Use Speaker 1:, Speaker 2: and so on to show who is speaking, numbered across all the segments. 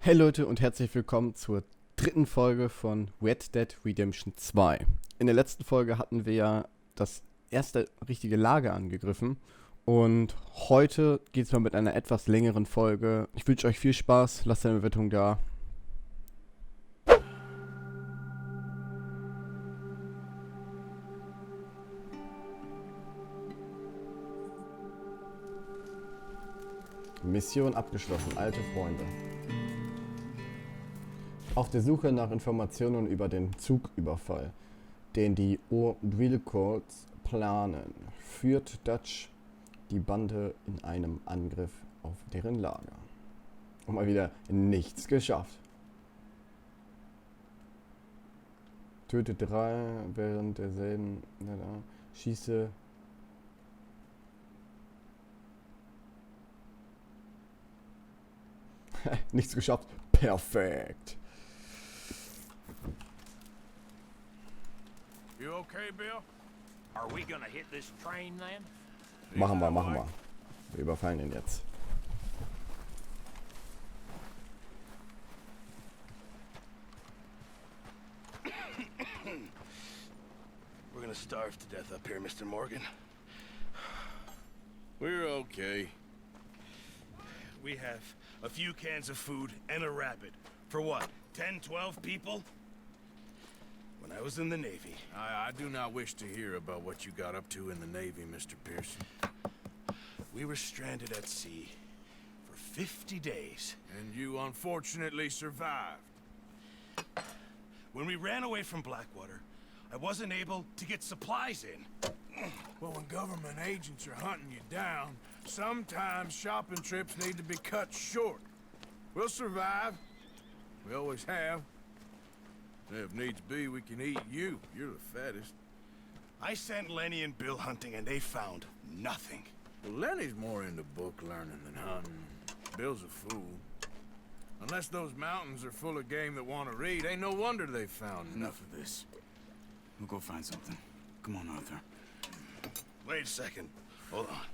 Speaker 1: Hey Leute und herzlich willkommen zur dritten Folge von Red Dead Redemption 2. In der letzten Folge hatten wir ja das erste richtige Lager angegriffen und heute geht es mal mit einer etwas längeren Folge. Ich wünsche euch viel Spaß, lasst eine Bewertung da. Mission abgeschlossen, alte Freunde. Auf der Suche nach Informationen über den Zugüberfall, den die O'Dwillcoats planen, führt Dutch die Bande in einem Angriff auf deren Lager. Und mal wieder nichts geschafft. Tötet 3 während derselben schieße. Nichts geschafft. Perfekt.
Speaker 2: You okay, Bill? Are we gonna hit this train then?
Speaker 1: Machen wir. Wir überfallen ihn jetzt.
Speaker 3: We're gonna starve to death up here, Mr. Morgan.
Speaker 2: We're okay. We have a few cans of food and a rabbit. For what, 10, 12 people? When I was in the Navy.
Speaker 4: I do not wish to hear about what you got up to in the Navy, Mr. Pearson.
Speaker 3: We were stranded at sea for 50 days.
Speaker 4: And you unfortunately survived.
Speaker 3: When we ran away from Blackwater, I wasn't able to get supplies in.
Speaker 4: Well, when government agents are hunting you down, sometimes shopping trips need to be cut short. We'll survive. We always have. If needs be, we can eat you. You're the fattest.
Speaker 3: I sent Lenny and Bill hunting and they found nothing.
Speaker 4: Well, Lenny's more into book learning than hunting. Bill's a fool. Unless those mountains are full of game that want to read, ain't no wonder they found
Speaker 5: Enough of this. We'll go find something. Come on, Arthur.
Speaker 3: Wait a second. Hold on.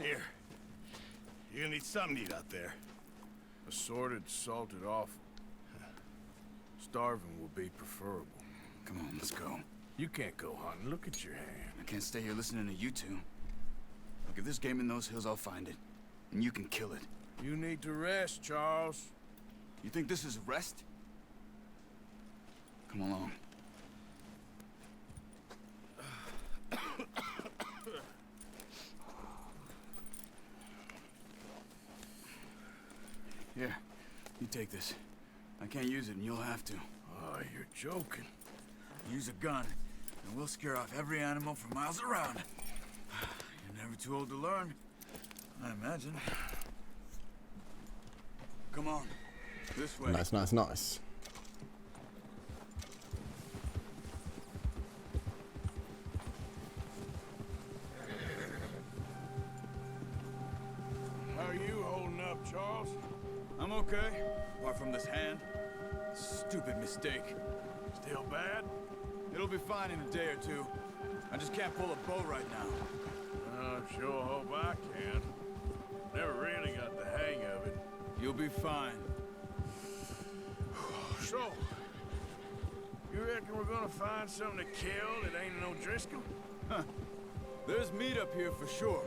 Speaker 3: Here. You're gonna need something to eat out there.
Speaker 4: Assorted, salted offal. Starving will be preferable.
Speaker 5: Come on, let's go.
Speaker 4: You can't go hunting. Look at your hand.
Speaker 5: I can't stay here listening to you two. Look, if there's game in those hills, I'll find it. And you can kill it.
Speaker 4: You need to rest, Charles.
Speaker 5: You think this is rest? Come along. Here, you take this. I can't use it, and you'll have to.
Speaker 4: Oh, you're joking.
Speaker 5: Use a gun, and we'll scare off every animal for miles around. You're never too old to learn, I imagine. Come on, this way.
Speaker 1: Nice.
Speaker 4: How are you holding up, Charles?
Speaker 5: I'm okay, apart from this hand. Stupid mistake.
Speaker 4: Still bad?
Speaker 5: It'll be fine in a day or two. I just can't pull a bow right now.
Speaker 4: I sure hope I can. Never really got the hang of it.
Speaker 5: You'll be fine.
Speaker 4: So, you reckon we're gonna find something to kill that ain't no Driscoll?
Speaker 5: Huh. There's meat up here for sure.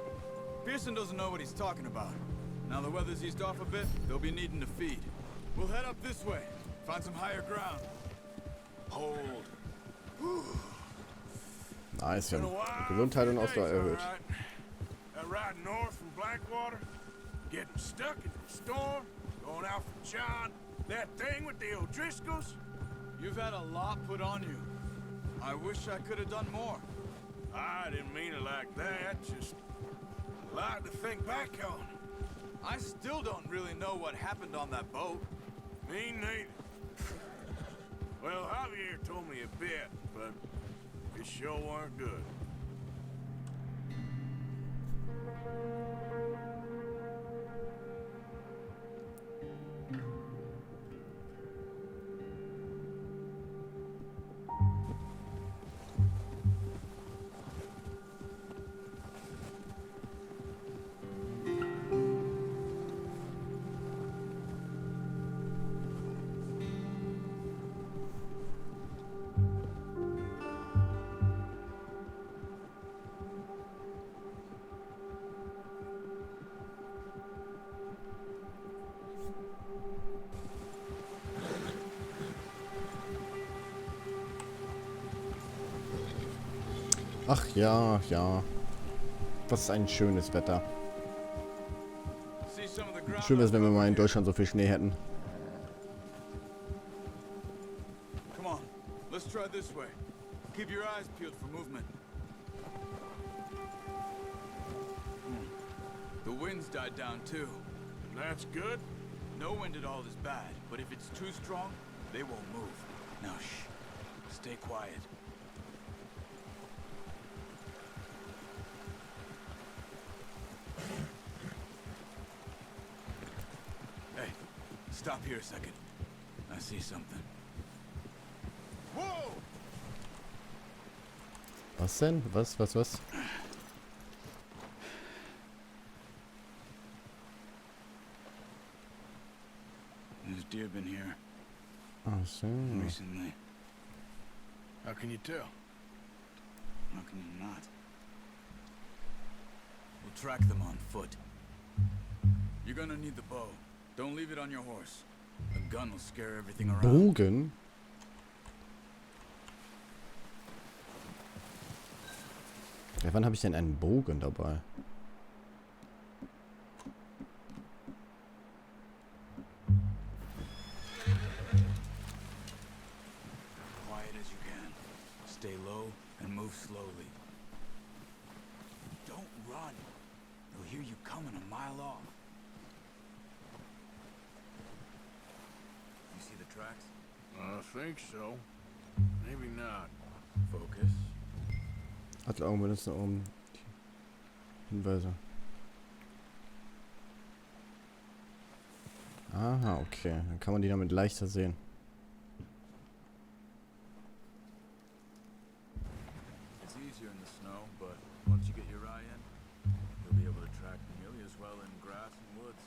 Speaker 5: Pearson doesn't know what he's talking about. Now the weather's eased off a bit, they'll be needing to feed. We'll head up this way, find some higher ground.
Speaker 3: Hold.
Speaker 1: Nice, wir
Speaker 4: Been a
Speaker 1: haben
Speaker 4: while,
Speaker 1: Gesundheit und
Speaker 4: few
Speaker 1: Ausdauer
Speaker 4: days,
Speaker 1: erhöht.
Speaker 4: all right. That ride north from Blackwater, getting stuck in the storm, going out from John, that thing with the O'Driscolls.
Speaker 5: You've had a lot put on you. I wish I could have done more.
Speaker 4: I didn't mean it like that, just a lot to think back on.
Speaker 5: I still don't really know what happened on that boat.
Speaker 4: Me neither. Well, Javier told me a bit, but it sure weren't good.
Speaker 1: Ach ja, ja. Was ein schönes Wetter.
Speaker 5: See some of the ground
Speaker 1: Schön wäre es, wenn wir mal in
Speaker 5: over here.
Speaker 1: Deutschland so viel Schnee hätten.
Speaker 5: Come on, let's try this way. Keep your eyes peeled for movement. The wind's died down too.
Speaker 4: That's good.
Speaker 5: No wind at all is bad, but if it's too strong, they won't move. Now shh. Stay quiet. Hey, stop here a second. I see something. Whoa!
Speaker 1: Was denn? Was?
Speaker 5: There's deer been here
Speaker 1: Ach so.
Speaker 5: recently.
Speaker 4: How can you tell?
Speaker 5: How can you not? We'll track them on foot. You're gonna need the bow. Don't leave it on your horse. A gun will scare everything around.
Speaker 1: Bogen? Ja, wann habe ich denn einen Bogen dabei?
Speaker 5: Quiet as you can. Stay low and move slowly. Don't run. They'll hear you coming a mile off. You see the tracks?
Speaker 4: I think so. Maybe not.
Speaker 5: Focus.
Speaker 1: Hat Augen benutzen, um Hinweise. Aha, okay. Dann kann man die damit leichter sehen.
Speaker 5: It's easier in the snow, but once you get your eye in, you'll be able to track nearly as well in grass and woods.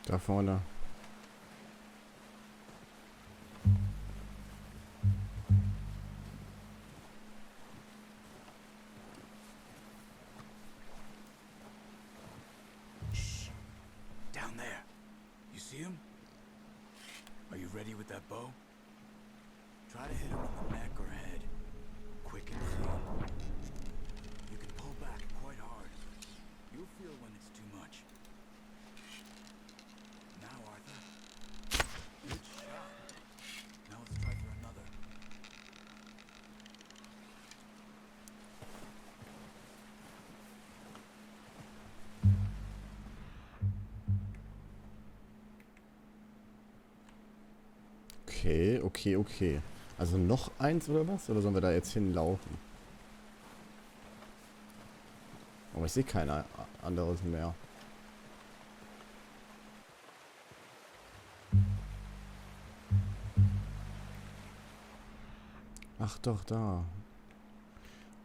Speaker 1: Da vorne.
Speaker 5: Shh. Down there. You see him? Are you ready with that bow? Try to hit him in the neck or head. Quick and clean. You can pull back quite hard. You'll feel when it's too much. Now, Arthur. Good shot. Now let's try for another.
Speaker 1: Okay. Also noch eins oder was? Oder sollen wir da jetzt hinlaufen? Aber ich sehe kein anderes mehr. Ach doch, da.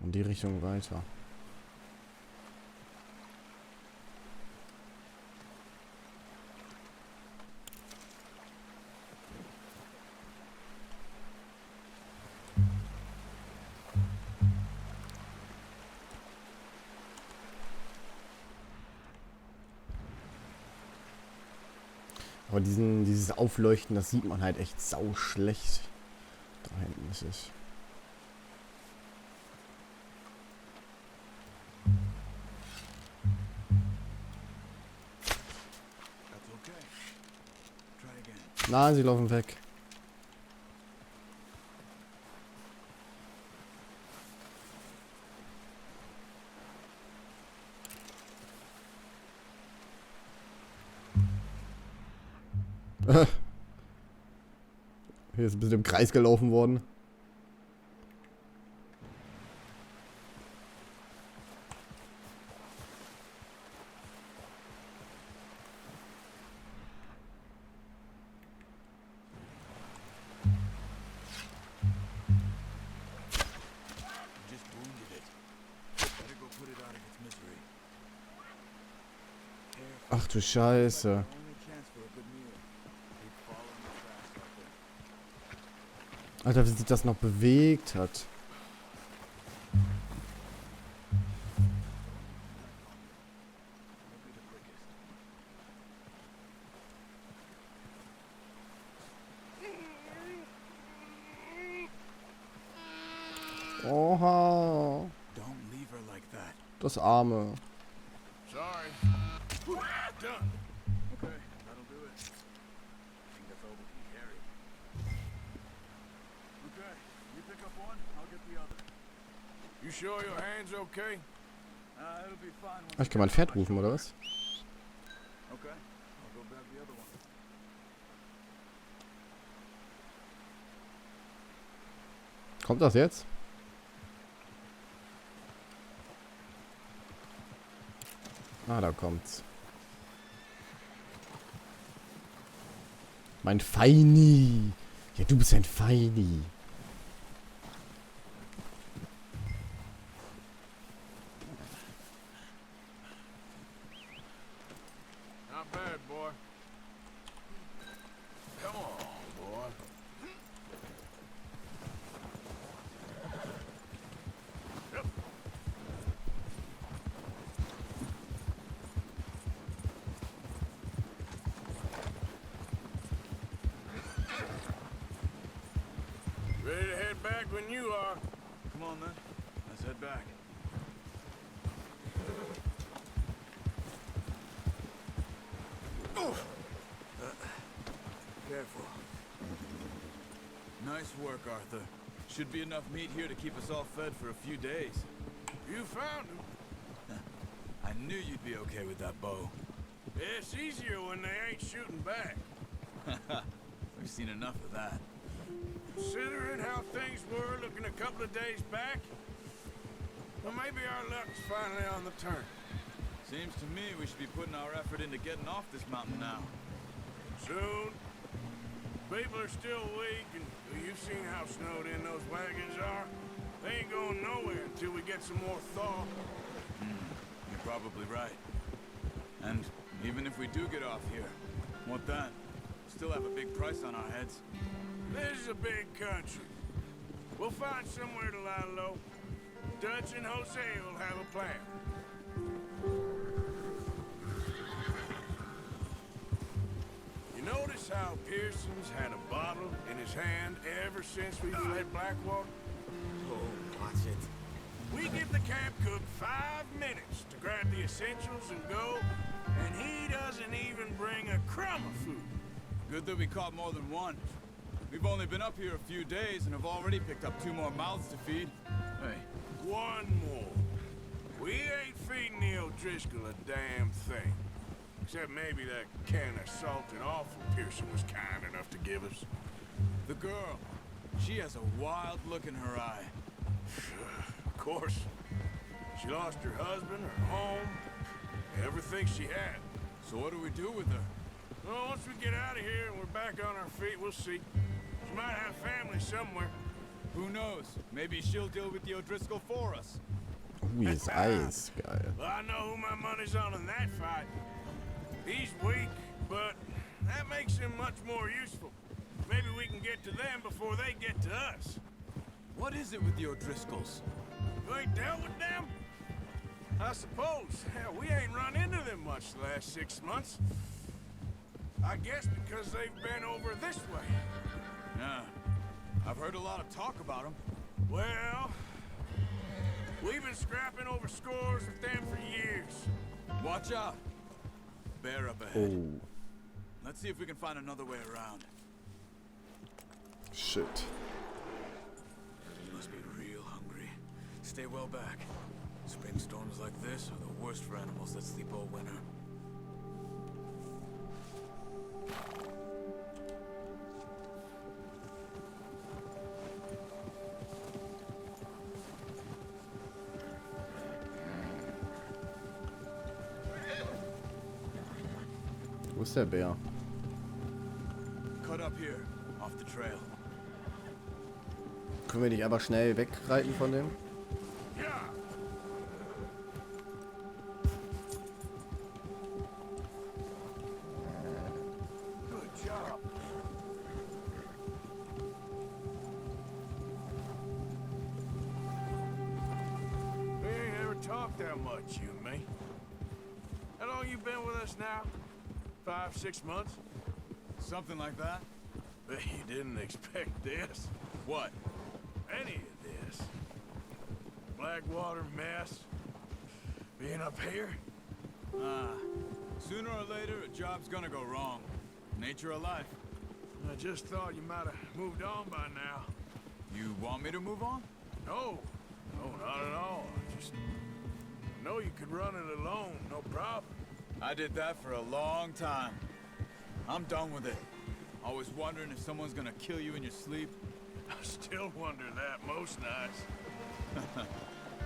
Speaker 1: In die Richtung weiter. Aber dieses Aufleuchten, das sieht man halt echt sau schlecht. Da hinten ist es.
Speaker 5: That's okay. Try again.
Speaker 1: Nein, sie laufen weg. Hier ist ein bisschen im Kreis gelaufen worden.
Speaker 5: You just wounded it.
Speaker 1: du Scheiße.
Speaker 5: Only chance for a good meal. Keep following the tracks out there.
Speaker 1: Alter, wie sich das noch bewegt hat. Oha.
Speaker 5: Don't leave her like that.
Speaker 1: Das Arme.
Speaker 4: Sorry. Done.
Speaker 5: Okay, that'll do it. I think that's all we can carry. Okay, you pick up one, I'll get the other.
Speaker 4: You sure your hand's okay?
Speaker 5: It'll be fine.
Speaker 1: Ich kann mein Pferd rufen, oder was?
Speaker 5: Okay, I'll go grab the other one.
Speaker 1: Kommt das jetzt? Ah, da kommt's. Mein Feini. Ja, du bist ein Feini.
Speaker 4: Not bad, boy. Come on, boy. Yep. Ready to head back when you are.
Speaker 5: Come on then, let's head back. Careful. Nice work, Arthur. Should be enough meat here to keep us all fed for a few days.
Speaker 4: You found him.
Speaker 5: I knew you'd be okay with that bow.
Speaker 4: It's easier when they ain't shooting back.
Speaker 5: We've seen enough of that.
Speaker 4: Considering how things were looking a couple of days back, well, maybe our luck's finally on the turn.
Speaker 5: Seems to me we should be putting our effort into getting off this mountain now.
Speaker 4: Soon. People are still weak, and you've seen how snowed in those wagons are. They ain't going nowhere until we get some more thaw.
Speaker 5: You're probably right. And even if we do get off here, what then? Still have a big price on our heads.
Speaker 4: This is a big country. We'll find somewhere to lie low. Dutch and Jose will have a plan. You notice how Pearson's had a bottle in his hand ever since we fled Blackwater?
Speaker 5: Oh, watch it.
Speaker 4: We give the camp cook 5 minutes to grab the essentials and go, and he doesn't even bring a crumb of food.
Speaker 5: Good that we caught more than one. We've only been up here a few days and have already picked up 2 more mouths to feed. Hey,
Speaker 4: One more. We ain't feeding the O'Driscoll a damn thing. Except maybe that can of salt and offal Pearson was kind enough to give us.
Speaker 5: the girl. She has a wild look in her eye.
Speaker 4: Of course. She lost her husband, her home, everything she had.
Speaker 5: So what do we do with her?
Speaker 4: Well, once we get out of here and we're back on our feet, we'll see. She might have family somewhere.
Speaker 5: Who knows? Maybe she'll deal with the O'Driscoll for us.
Speaker 1: Wie ist Eis? Geil.
Speaker 4: Well, I know who my money's on in that fight. He's weak, but that makes him much more useful. Maybe we can get to them before they get to us.
Speaker 5: What is it with the O'Driscolls?
Speaker 4: You ain't dealt with them? I suppose. Hell, we ain't run into them much the last 6 months. I guess because they've been over this way.
Speaker 5: Yeah, I've heard a lot of talk about them.
Speaker 4: Well, we've been scrapping over scores with them for years.
Speaker 5: Watch out. Bear up ahead.
Speaker 1: Oh,
Speaker 5: Let's see if we can find another way around.
Speaker 1: shit.
Speaker 5: You must be real hungry. Stay well back. Spring storms like this are the worst for animals that sleep all winter.
Speaker 1: Wo ist der Bär?
Speaker 5: Cut up here, off the trail.
Speaker 1: Können wir nicht einfach schnell wegreiten von dem?
Speaker 4: Yeah. talk that much, you and me. How long you been with us now? 5, 6 months?
Speaker 5: Something like that?
Speaker 4: Bet you didn't expect this.
Speaker 5: What?
Speaker 4: Any of this. Blackwater mess. Being up here?
Speaker 5: Sooner or later, a job's gonna go wrong. Nature of life.
Speaker 4: I just thought you might have moved on by now.
Speaker 5: You want me to move on?
Speaker 4: No, not at all. I just know you could run it alone, no problem.
Speaker 5: I did that for a long time. I'm done with it. Always wondering if someone's gonna kill you in your sleep.
Speaker 4: I still wonder that most nights.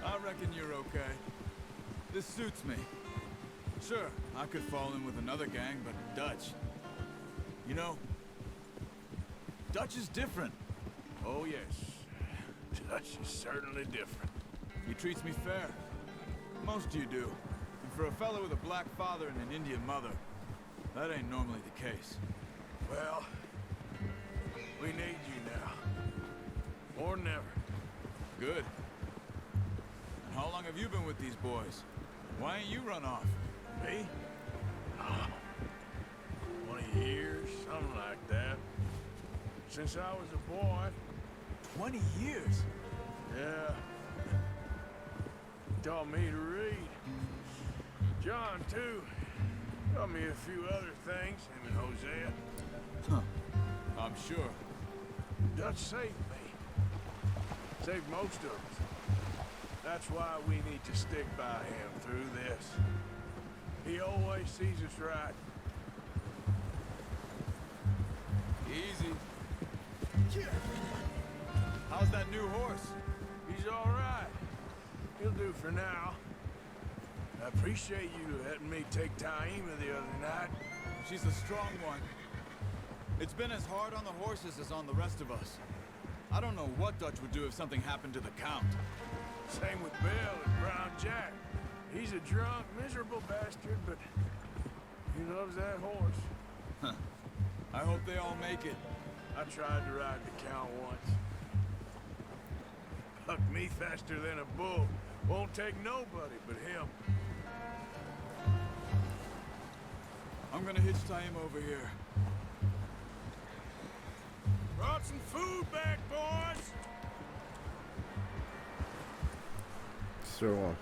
Speaker 5: I reckon you're okay. This suits me. Sure, I could fall in with another gang, but Dutch... You know, Dutch is different.
Speaker 4: Oh, yes. Dutch is certainly different.
Speaker 5: He treats me fair. Most of you do. And for a fellow with a black father and an Indian mother, that ain't normally the case.
Speaker 4: Well, we need you now. More than ever.
Speaker 5: Good. And how long have you been with these boys? Why ain't you run off?
Speaker 4: Me? Oh, 20 years, something like that. Since I was a boy.
Speaker 5: 20 years?
Speaker 4: Yeah. Taught me to read. John, too. Taught me a few other things, him and Hosea.
Speaker 5: Huh. I'm sure.
Speaker 4: Dutch saved me. Saved most of us. That's why we need to stick by him through this. He always sees us right.
Speaker 5: Easy. How's that new horse?
Speaker 4: He's all right. He'll do for now. I appreciate you letting me take Taima the other night.
Speaker 5: She's a strong one. It's been as hard on the horses as on the rest of us. I don't know what Dutch would do if something happened to the Count.
Speaker 4: Same with Bill and Brown Jack. He's a drunk, miserable bastard, but he loves that horse.
Speaker 5: Huh. I hope they all make it.
Speaker 4: I tried to ride the Count once. Bucked me faster than a bull. Won't take nobody but him.
Speaker 5: I'm gonna hitch Taima over here.
Speaker 4: Brought some food back, boys!
Speaker 1: So.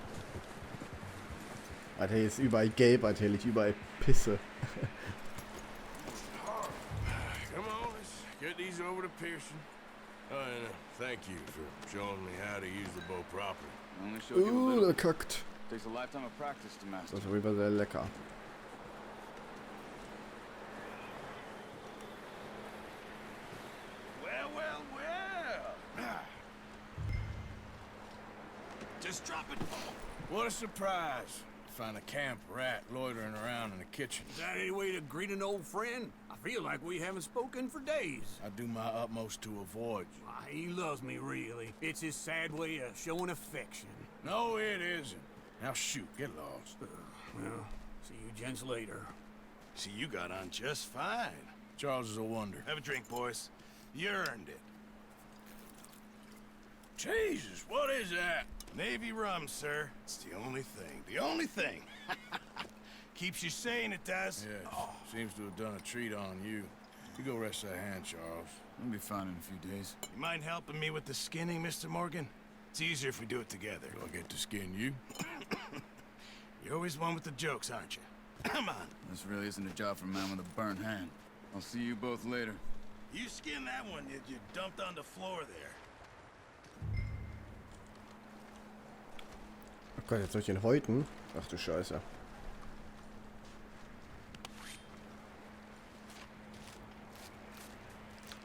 Speaker 1: Alter, hier ist überall gelb, Alter, hier liegt überall Pisse.
Speaker 4: Come on, let's get these over to Pearson. Oh, and thank you for showing me how to use the bow properly.
Speaker 5: I only showed you a little.
Speaker 1: Der kackt.
Speaker 5: Takes a lifetime of practice to master.
Speaker 1: Das ist auf jeden Fall sehr lecker.
Speaker 2: Well, well, well. Just drop it.
Speaker 4: What a surprise. Find a camp rat loitering around in the kitchen.
Speaker 6: Is that any way to greet an old friend? I feel like we haven't spoken for days.
Speaker 4: I do my utmost to avoid you.
Speaker 6: Why, he loves me, really. It's his sad way of showing affection.
Speaker 4: No, it isn't. Now shoot, get lost.
Speaker 6: Well, see you gents later.
Speaker 2: See, you got on just fine.
Speaker 4: Charles is a wonder.
Speaker 2: Have a drink, boys. You earned it.
Speaker 4: Jesus, what is that?
Speaker 2: Navy rum, sir. It's the only thing. The only thing. Keeps you sane, it does.
Speaker 4: Yes, seems to have done a treat on you. You go rest that hand, Charles.
Speaker 5: I'll be fine in a few days.
Speaker 2: You mind helping me with the skinning, Mr. Morgan? It's easier if we do it together.
Speaker 4: Do I get to skin you?
Speaker 2: You're always one with the jokes, aren't you? Come on.
Speaker 5: This really isn't a job for a man with a burnt hand. I'll see you both later.
Speaker 2: You skin that one you dumped on the floor there.
Speaker 1: Oh Gott, jetzt soll ich den häuten? Ach du Scheiße.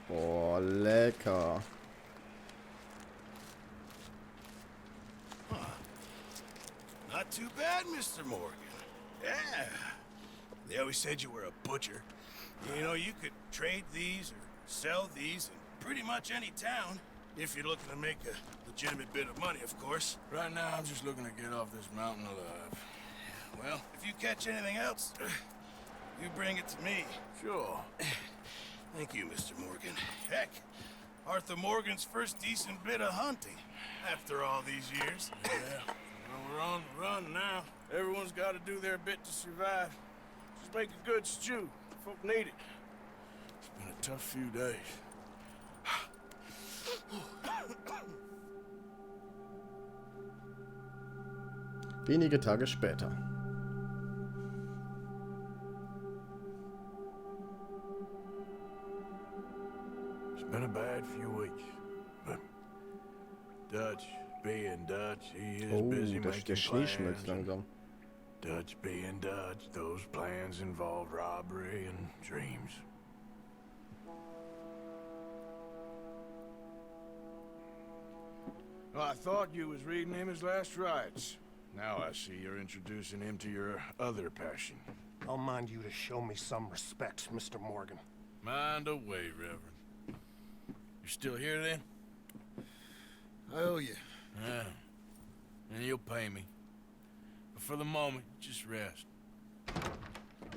Speaker 1: Oh, lecker.
Speaker 2: Not too bad, Mr. Morgan. Yeah. They always said you were a butcher. You know, you could trade these or sell these in pretty much any town. If you're looking to make a legitimate bit of money, of course.
Speaker 4: Right now, I'm just looking to get off this mountain alive.
Speaker 2: Well, if you catch anything else, you bring it to me.
Speaker 4: Sure.
Speaker 2: Thank you, Mr. Morgan. Heck, Arthur Morgan's first decent bit of hunting after all these years.
Speaker 4: Yeah, Well, we're on the run now. Everyone's got to do their bit to survive. Just make a good stew. Folk need it. It's been a tough few days.
Speaker 1: Wenige Tage später.
Speaker 4: It's been a bad few weeks, but Dutch being Dutch, he is busy
Speaker 1: Der
Speaker 4: making
Speaker 1: Schnee schmilzt
Speaker 4: plans.
Speaker 1: langsam.
Speaker 4: Dutch being Dutch, those plans involved robbery and dreams. Well, I thought you was reading him his last rites. Now I see you're introducing him to your other passion.
Speaker 7: I'll mind you to show me some respect, Mr. Morgan.
Speaker 4: Mind away, Reverend. You still here then?
Speaker 2: I owe you.
Speaker 4: Yeah. And you'll pay me. But for the moment, just rest.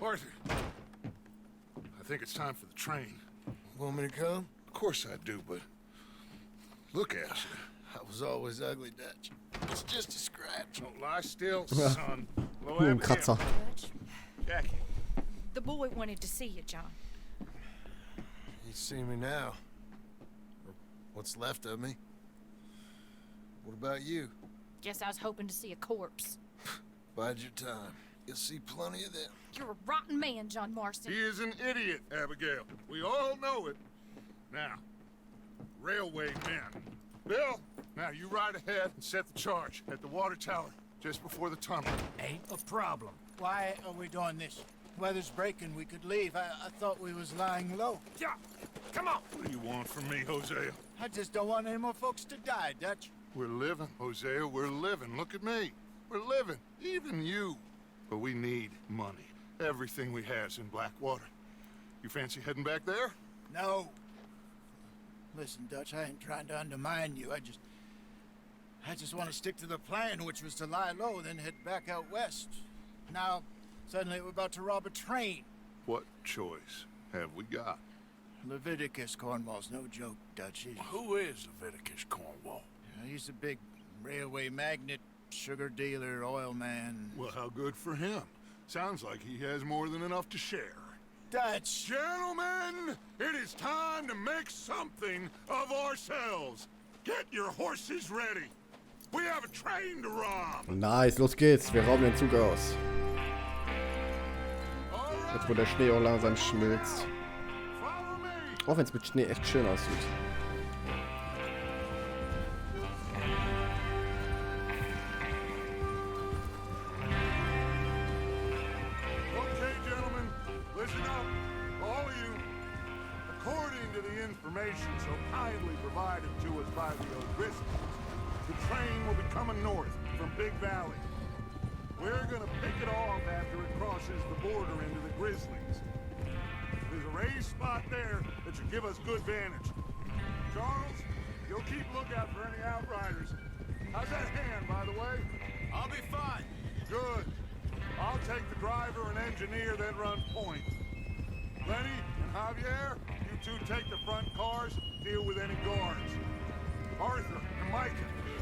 Speaker 8: Arthur, I think it's time for the train.
Speaker 2: Want me to come?
Speaker 8: Of course I do, but look at you.
Speaker 2: I was always ugly, Dutch. It's just a scratch.
Speaker 8: Don't lie still, son. Blow
Speaker 1: Nur ein
Speaker 8: out
Speaker 1: Kratzer.
Speaker 9: Dutch,
Speaker 8: Jackie.
Speaker 9: the boy wanted to see you, John.
Speaker 2: You see me now. Or what's left of me. What about you?
Speaker 9: Guess I was hoping to see a corpse.
Speaker 2: Bide your time. You'll see plenty of them.
Speaker 9: You're a rotten man, John Marston.
Speaker 8: He is an idiot, Abigail. We all know it. Now, railway men. Bill, now you ride ahead and set the charge at the water tower just before the tunnel.
Speaker 10: Ain't a problem. Why are we doing this? Weather's breaking, we could leave. I thought we was lying low.
Speaker 8: Yeah, come on. What do you want from me, Hosea?
Speaker 10: I just don't want any more folks to die, Dutch.
Speaker 8: We're living, Hosea, we're living. Look at me. We're living, even you. But we need money. Everything we has in Blackwater. You fancy heading back there?
Speaker 10: No. Listen, Dutch, I ain't trying to undermine you. I just want to stick to the plan, which was to lie low, then head back out west. Now, suddenly we're about to rob a train.
Speaker 8: What choice have we got?
Speaker 10: Leviticus Cornwall's no joke, Dutch.
Speaker 4: Who is Leviticus Cornwall?
Speaker 10: He's a big railway magnate, sugar dealer, oil man.
Speaker 8: Well, how good for him. Sounds like he has more than enough to share.
Speaker 10: Dutch!
Speaker 8: Gentlemen, it is time to make something of ourselves. Get your horses ready. We have a train to rob.
Speaker 1: Nice, los geht's. Wir rauben den Zug aus. Jetzt, wo der Schnee auch langsam schmilzt.
Speaker 8: Follow me.
Speaker 1: Auch wenn es mit Schnee echt schön aussieht.
Speaker 8: Okay, gentlemen, listen up, all of you. According to the information so kindly provided to us by the O'Driscolls, the train will be coming north from Big Valley. We're gonna pick it off after it crosses the border into the Grizzlies. There's a raised spot there that should give us good vantage. Charles, you'll keep lookout for any outriders. How's that hand, by the way?
Speaker 4: I'll be fine.
Speaker 8: Good. I'll take the driver and engineer, then run point. Lenny and Javier, you two take the front cars, deal with any guards. Arthur and Micah,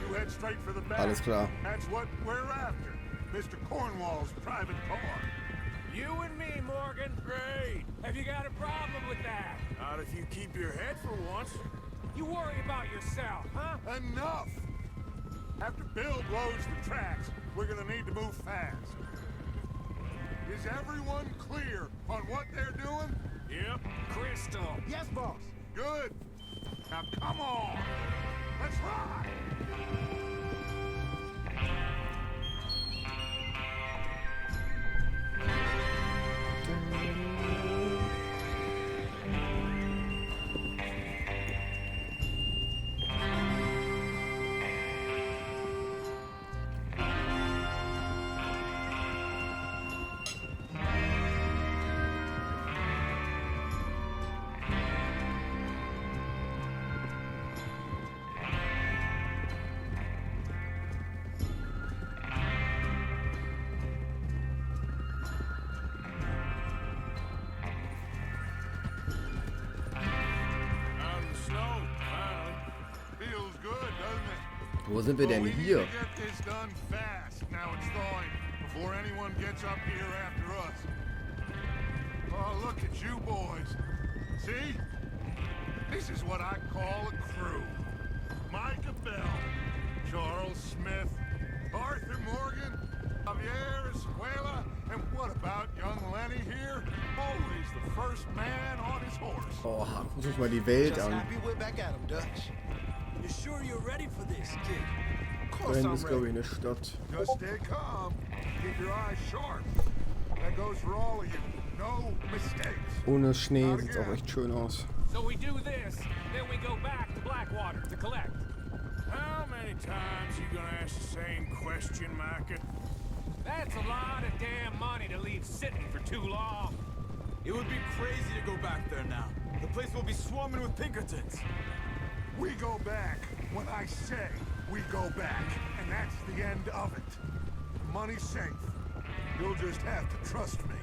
Speaker 8: you head straight for the back.
Speaker 1: Alles klar.
Speaker 8: That's what we're after. Mr. Cornwall's private car.
Speaker 6: You and me, Morgan. Great. Have you got a problem with that?
Speaker 4: Not if you keep your head for once.
Speaker 6: You worry about yourself, huh?
Speaker 8: Enough! After Bill blows the tracks, we're gonna need to move fast. Is everyone clear on what they're doing?
Speaker 4: Yep.
Speaker 6: Crystal.
Speaker 10: Yes, boss.
Speaker 8: Good. Now come on. Let's ride.
Speaker 1: Wo sind wir denn hier?
Speaker 8: Before anyone gets up here after us. Oh, look at you boys. See? This is what I call a crew. Micah Bell, Charles Smith, Arthur Morgan, Javier Escuela, and what about young Lenny here? Always the first man on his horse.
Speaker 1: Oh, guck euch mal die Welt
Speaker 10: Just
Speaker 1: an.
Speaker 10: happy we're back at him, Dutch.
Speaker 5: You sure you're ready for this, kid?
Speaker 8: Of
Speaker 1: Da
Speaker 8: course
Speaker 1: hinten
Speaker 8: I'm
Speaker 1: ist, glaube ich,
Speaker 8: ready.
Speaker 1: eine Stadt.
Speaker 8: Just stay calm. Keep your eyes sharp. That goes for all of you. No mistakes.
Speaker 1: Ohne Schnee sieht es auch echt schön aus.
Speaker 6: So we do this, then we go back to Blackwater to collect.
Speaker 4: How many times you gonna ask the same question, Micah?
Speaker 6: That's a lot of damn money to leave sitting for too long.
Speaker 5: It would be crazy to go back there now. The place will be swarming with Pinkertons.
Speaker 8: We go back when I say we go back, and that's the end of it. Money's safe. You'll just have to trust me.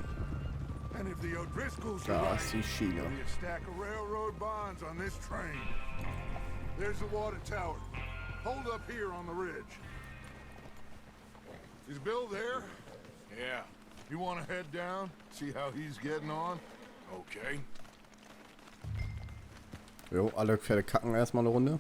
Speaker 8: And if the O'Driscolls are
Speaker 1: Da
Speaker 8: right,
Speaker 1: ist die Schiene.
Speaker 8: there'll be a stack of railroad bonds on this train. There's the water tower. Hold up here on the ridge. Is Bill there?
Speaker 4: Yeah,
Speaker 8: You want to head down, see how he's getting on?
Speaker 4: okay.
Speaker 1: Jo, alle Pferde kacken erstmal eine Runde.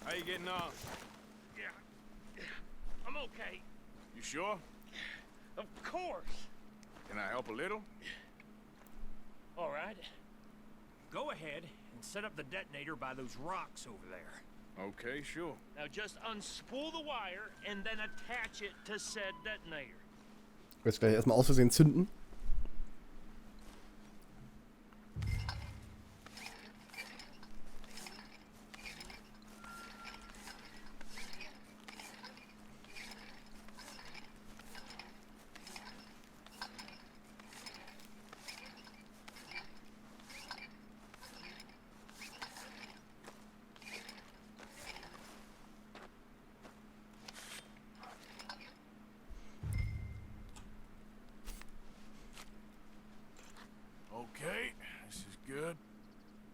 Speaker 4: How you getting on?
Speaker 6: Yeah, I'm okay.
Speaker 4: You sure?
Speaker 6: Of course.
Speaker 4: Can I help a little?
Speaker 6: All right. Go ahead and set up the detonator by those rocks over there.
Speaker 4: Okay, sure.
Speaker 6: Now just unspool the wire and then attach it to said detonator.
Speaker 1: Jetzt gleich erstmal aus Versehen zünden.
Speaker 4: Okay, this is good.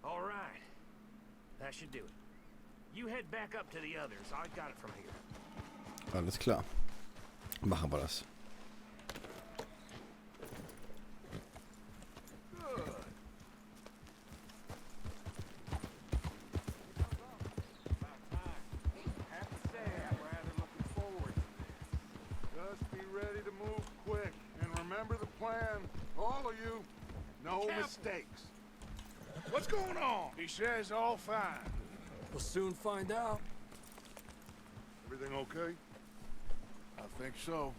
Speaker 6: All right. That should do it. You head back up to the others. I got it from here.
Speaker 1: Alles klar. Machen wir das.
Speaker 8: Just be ready to move quick, and remember the plan, all of you. No mistakes.
Speaker 4: What's going on? He says all fine.
Speaker 5: We'll soon find out.
Speaker 8: Everything okay?
Speaker 4: I think so.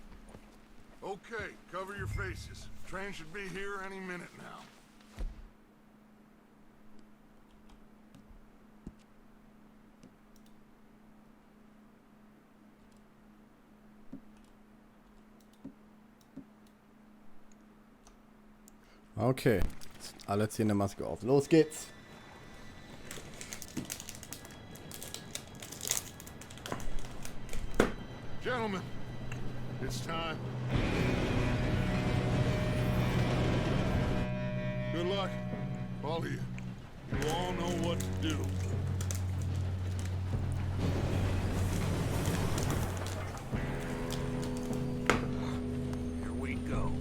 Speaker 8: Okay, cover your faces. Train should be here any minute now.
Speaker 1: Okay. Alle ziehen eine Maske auf. Los geht's.
Speaker 8: Gentlemen, it's time. Good luck, all of you. You all know what to do.
Speaker 6: Here we go.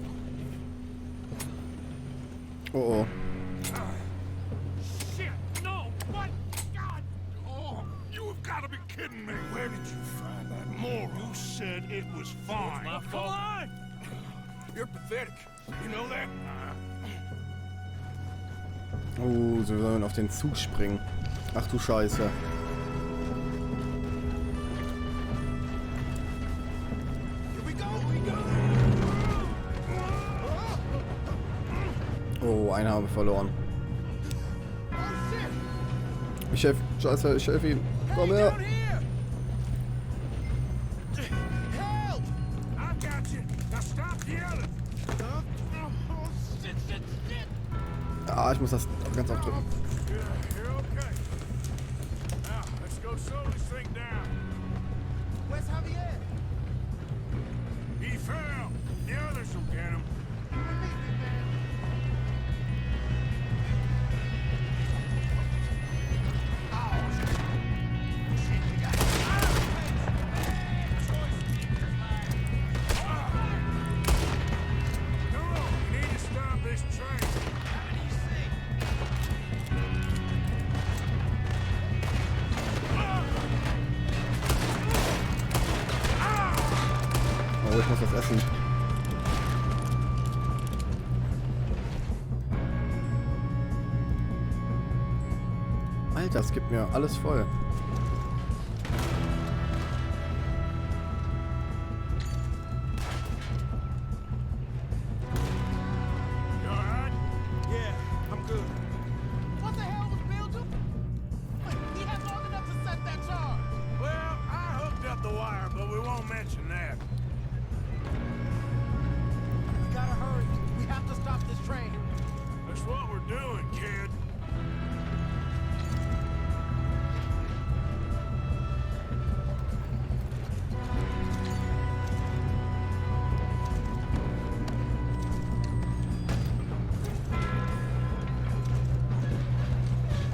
Speaker 1: Oh oh.
Speaker 6: Shit! No! What? God!
Speaker 8: Oh, you have got to be kidding me.
Speaker 4: Where did you find that moron?
Speaker 8: You said it was fine.
Speaker 4: My
Speaker 6: Come
Speaker 4: fault.
Speaker 6: on!
Speaker 4: You're pathetic. You know that?
Speaker 1: Oh, sie sollen auf den Zug springen. Ach du Scheiße. Oh, einen haben wir verloren. Ich helfe. Scheiße, ich helfe ihm. Komm her.
Speaker 4: I got you. Now stop yelling.
Speaker 1: Ah, ich muss das ganz aufdrücken.
Speaker 4: You're okay. Now, let's go slow this thing down.
Speaker 10: Where's Javier?
Speaker 4: He fell. The others will get him.
Speaker 6: Come on, we need to stop this train.
Speaker 1: Oh, ich muss was essen. Alter, es gibt mir alles voll.
Speaker 4: You alright?
Speaker 10: Yeah, I'm good. What the hell was Bill doing? He had long enough to set that charge.
Speaker 4: Well, I hooked up the wire, but we won't mention that.
Speaker 10: We gotta hurry. We have to stop this train.
Speaker 4: That's what we're doing, kid.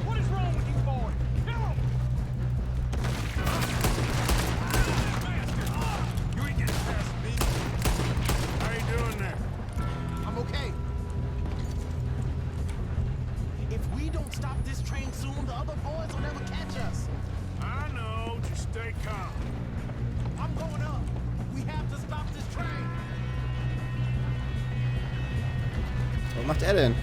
Speaker 10: What is wrong with you boys? Kill him!
Speaker 4: You ain't getting past me. How you doing there?
Speaker 10: I'm okay. If we don't stop this train soon, the other boys will never catch us.
Speaker 4: I know. Just stay calm.
Speaker 10: I'm going up. We have to stop this train.
Speaker 1: Was macht er denn?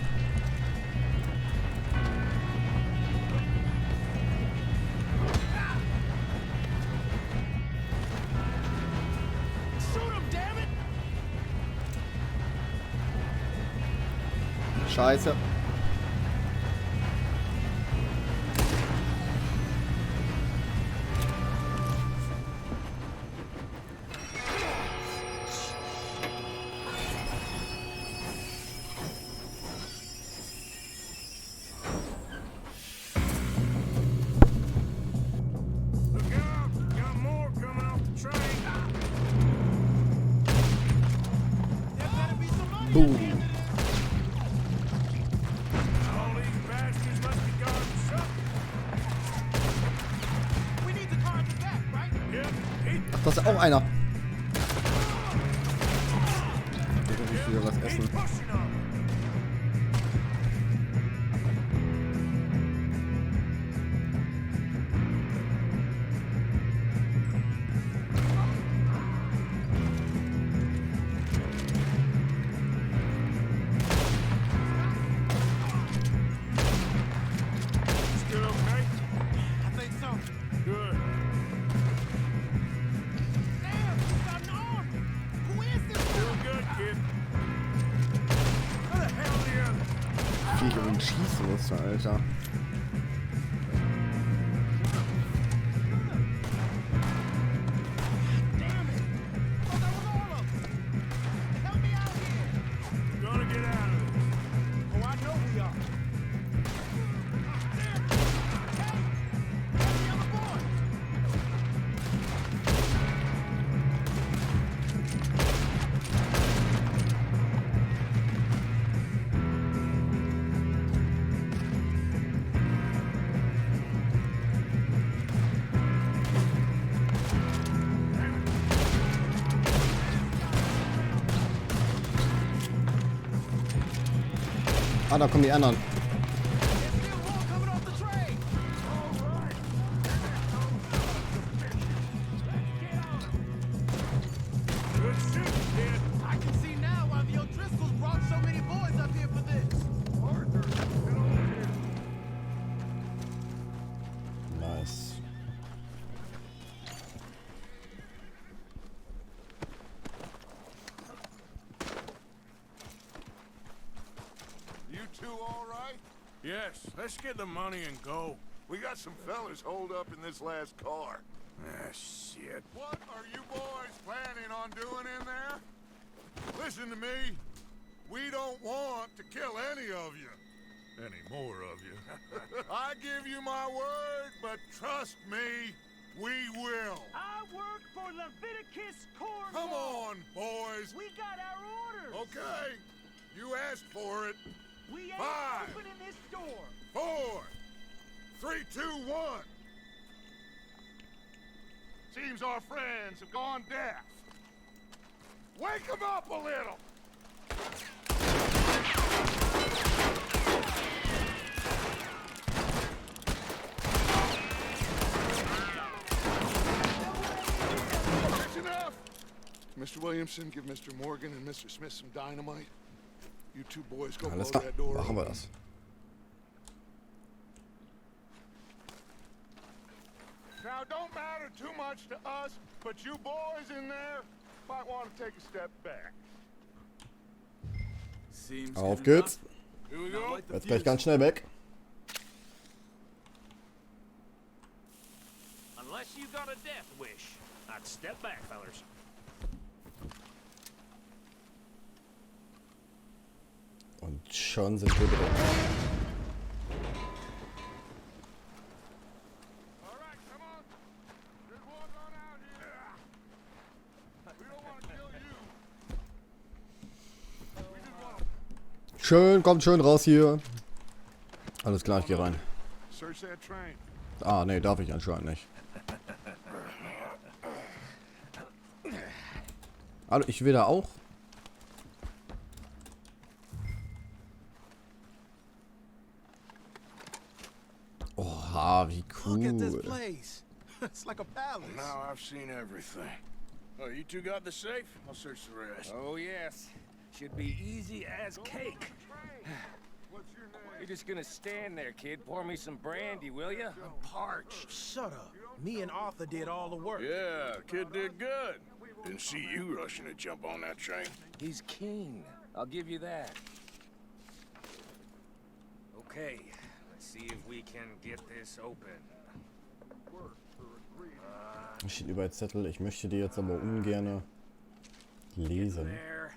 Speaker 10: Shoot him, damn it!
Speaker 1: Scheiße.
Speaker 4: Look out! Got more coming off the train.
Speaker 10: There better be some money.
Speaker 1: Boom.
Speaker 4: All these bastards must be guarding something.
Speaker 10: We need the car at the back, right?
Speaker 4: Yep. Eat,
Speaker 1: Ach, das ist auch einer. Ich muss wieder was
Speaker 4: keep
Speaker 1: essen.
Speaker 4: pushing on. Still okay?
Speaker 10: I think so.
Speaker 4: Good.
Speaker 10: Damn, he's got an arm. Who is this guy?
Speaker 4: Doing good, kid. Where the hell are the others?
Speaker 1: Wie ich übrigens schießen musste, Alter.
Speaker 10: Damn it. Oh, that was all of them. Help me out here.
Speaker 4: We're gonna get out of this.
Speaker 10: Oh, I know we are. Damn. Hey, where's the other boy?
Speaker 1: Ah, da kommen die anderen.
Speaker 10: There's still more coming off the train.
Speaker 4: Good shit, kid.
Speaker 10: I can see now why the O'Driscolls brought so many boys up here for this.
Speaker 1: Nice.
Speaker 8: You two all right?
Speaker 4: Yes, let's get the money and go.
Speaker 8: We got some fellas holed up in this last car.
Speaker 4: Ah, shit.
Speaker 8: What are you boys planning on doing in there? Listen to me. We don't want to kill any of you. any more of you. I give you my word, but trust me, we will.
Speaker 6: I work for Leviticus Corn.
Speaker 8: Come on, boys.
Speaker 6: We got our orders.
Speaker 8: Okay, you asked for it.
Speaker 6: We ain't
Speaker 8: 5,
Speaker 6: opening this door.
Speaker 8: 4, 3, 2, 1. Seems our friends have gone deaf. Wake them up a little. That's enough. Mr. Williamson, give Mr. Morgan and Mr. Smith some dynamite. You two boys go blow
Speaker 1: Alles klar,
Speaker 8: that door
Speaker 1: machen wir
Speaker 8: open.
Speaker 1: das.
Speaker 8: Now, don't matter too much to us, but you boys in there might want to take a step back.
Speaker 5: Seems
Speaker 1: Auf
Speaker 5: good
Speaker 1: geht's.
Speaker 8: Here we go.
Speaker 1: Jetzt gleich ganz schnell weg.
Speaker 6: Unless you got a death wish, I'd step back, fellers.
Speaker 1: Und schon sind wir drin.
Speaker 8: All right, come on. Just walk on out here. We don't want to kill you. We just want to
Speaker 1: Schön, kommt schön raus hier. Alles klar, ich geh rein.
Speaker 8: search that train.
Speaker 1: Ah, nee, darf ich anscheinend nicht. Hallo, ich will da auch. Oha, wie
Speaker 10: Look at this
Speaker 1: cool.
Speaker 10: place. It's like a palace.
Speaker 3: Now I've seen everything.
Speaker 4: Oh, you two got the safe? I'll search the rest.
Speaker 6: Oh, yes. Should be easy as cake.
Speaker 8: What's your name?
Speaker 6: You're just gonna stand there, kid. Pour me some brandy, will ya?
Speaker 10: Parched. Shut up. Me and Arthur did all the work.
Speaker 4: Yeah, kid did good. Didn't see you rushing to jump on that train.
Speaker 6: He's keen. I'll give you that. Okay, let's see if we can get this open.
Speaker 1: Es steht überall Zettel. Ich möchte die jetzt aber ungerne lesen.
Speaker 6: There.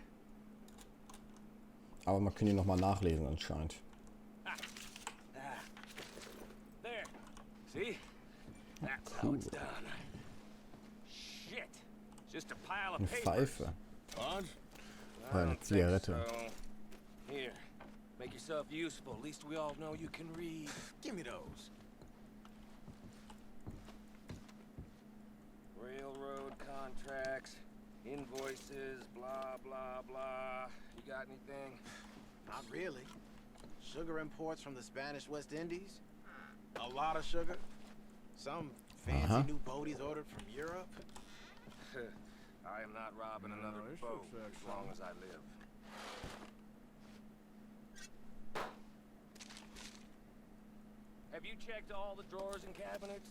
Speaker 1: Aber man kann die nochmal nachlesen anscheinend.
Speaker 6: There. See? That's how it's done. Shit. Just a pile of
Speaker 1: Eine
Speaker 6: papers.
Speaker 1: Pfeife.
Speaker 4: Bonds?
Speaker 6: I
Speaker 1: Eine
Speaker 6: don't think
Speaker 1: Zigarette.
Speaker 6: so. Here. Make yourself useful. At least we all know you can read.
Speaker 10: Give me those.
Speaker 6: Railroad contracts, invoices, blah, blah, blah. You got anything?
Speaker 10: Not really. Sugar imports from the Spanish West Indies. A lot of sugar. Some fancy new boaties ordered from Europe.
Speaker 6: I am not robbing another
Speaker 4: this
Speaker 6: boat
Speaker 4: looks like
Speaker 6: as long as I live. Have you checked all the drawers and cabinets?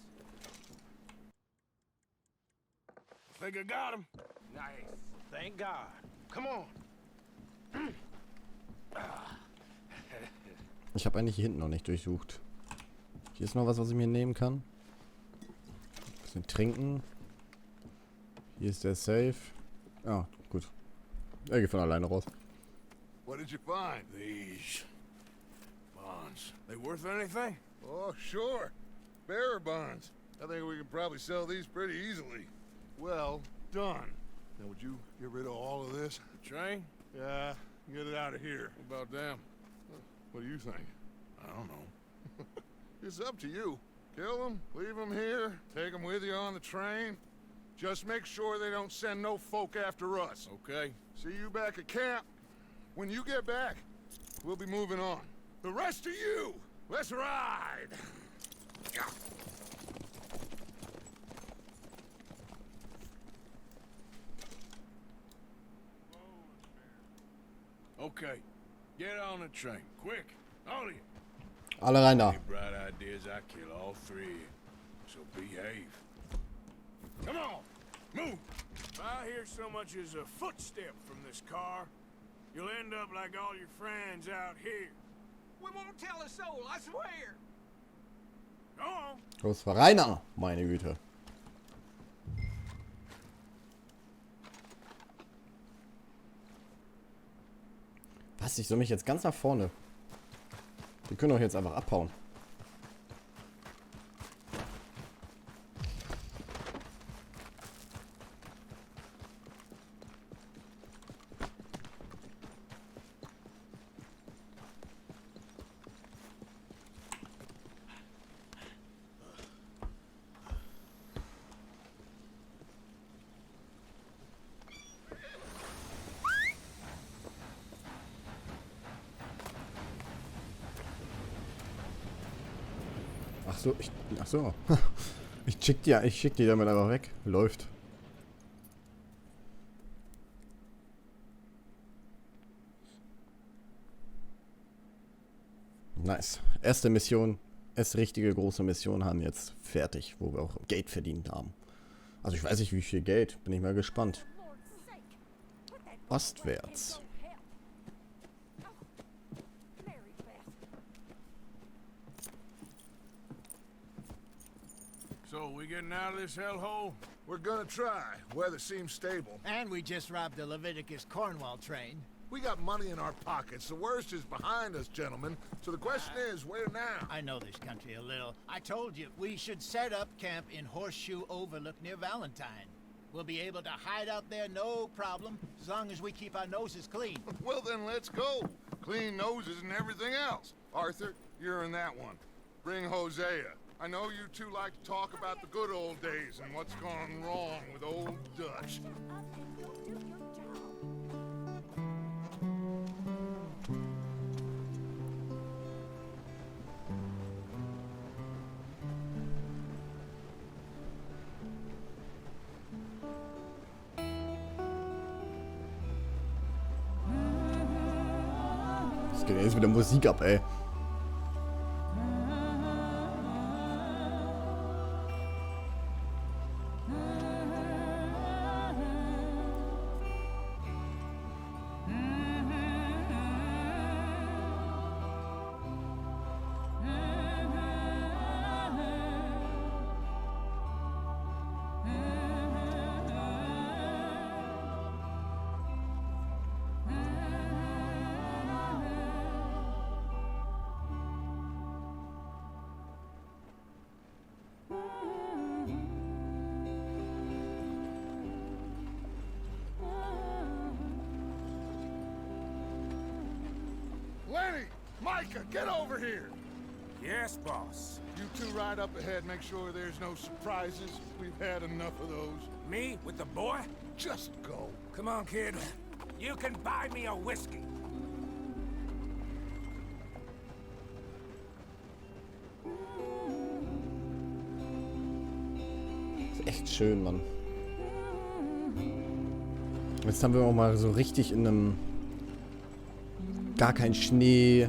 Speaker 4: Think I got him.
Speaker 6: Nice.
Speaker 10: Thank God. Come on.
Speaker 1: Ich habe eigentlich hier hinten noch nicht durchsucht. Hier ist noch was ich mir nehmen kann. Bisschen trinken. Hier ist der Safe. Ah, gut. Er geht von alleine raus.
Speaker 8: What did you find?
Speaker 4: These bonds. They worth anything?
Speaker 8: Oh, sure. Bearer bonds. I think we can probably sell these pretty easily. Well done. Now, would you get rid of all of this?
Speaker 4: The train?
Speaker 8: Yeah, get it out of here.
Speaker 4: What about them?
Speaker 8: What do you think?
Speaker 4: I don't know.
Speaker 8: It's up to you. Kill them, leave them here, take them with you on the train. Just make sure they don't send no folk after us.
Speaker 4: Okay.
Speaker 8: See you back at camp. When you get back, we'll be moving on. The rest of you, let's ride!
Speaker 4: Okay. Get on the train. Quick. All of you.
Speaker 1: Alle rein da.
Speaker 4: Any bright ideas, I kill all three of you. So behave. Come on. Move.
Speaker 2: If I hear so much as a footstep from this car, you'll end up like all your friends out here.
Speaker 10: We won't tell a soul, I swear.
Speaker 2: Go on.
Speaker 1: Los, Rainer! Meine Güte. Was? Ich soll mich jetzt ganz nach vorne Wir können doch jetzt einfach abhauen. Ach so. Ich schick die damit einfach weg. Läuft. Nice. Erste Mission, erste richtige große Mission haben jetzt fertig, wo wir auch Geld verdient haben. Also ich weiß nicht, wie viel Geld. Bin ich mal gespannt. Ostwärts.
Speaker 4: So, we getting out of this hellhole?
Speaker 8: We're gonna try. Weather seems stable.
Speaker 10: And we just robbed the Leviticus Cornwall train.
Speaker 8: We got money in our pockets. The worst is behind us, gentlemen. So the question is, where now?
Speaker 10: I know this country a little. I told you, we should set up camp in Horseshoe Overlook near Valentine. We'll be able to hide out there, no problem, as long as we keep our noses clean.
Speaker 8: Well, then let's go. Clean noses and everything else. Arthur, you're in that one. Bring Hosea. I know you two like to talk about the good old days and what's gone wrong with old Dutch.
Speaker 1: Es geht jetzt mit der Musik ab, ey.
Speaker 8: Lenny! Micah, get over here!
Speaker 4: Yes, boss.
Speaker 8: You two ride up ahead, make sure there's no surprises. We've had enough of those.
Speaker 6: Me with the boy?
Speaker 8: Just go.
Speaker 6: Come on, kid. You can buy me a whiskey.
Speaker 1: Ist echt schön, Mann. Jetzt haben wir auch mal so richtig in einem gar kein Schnee,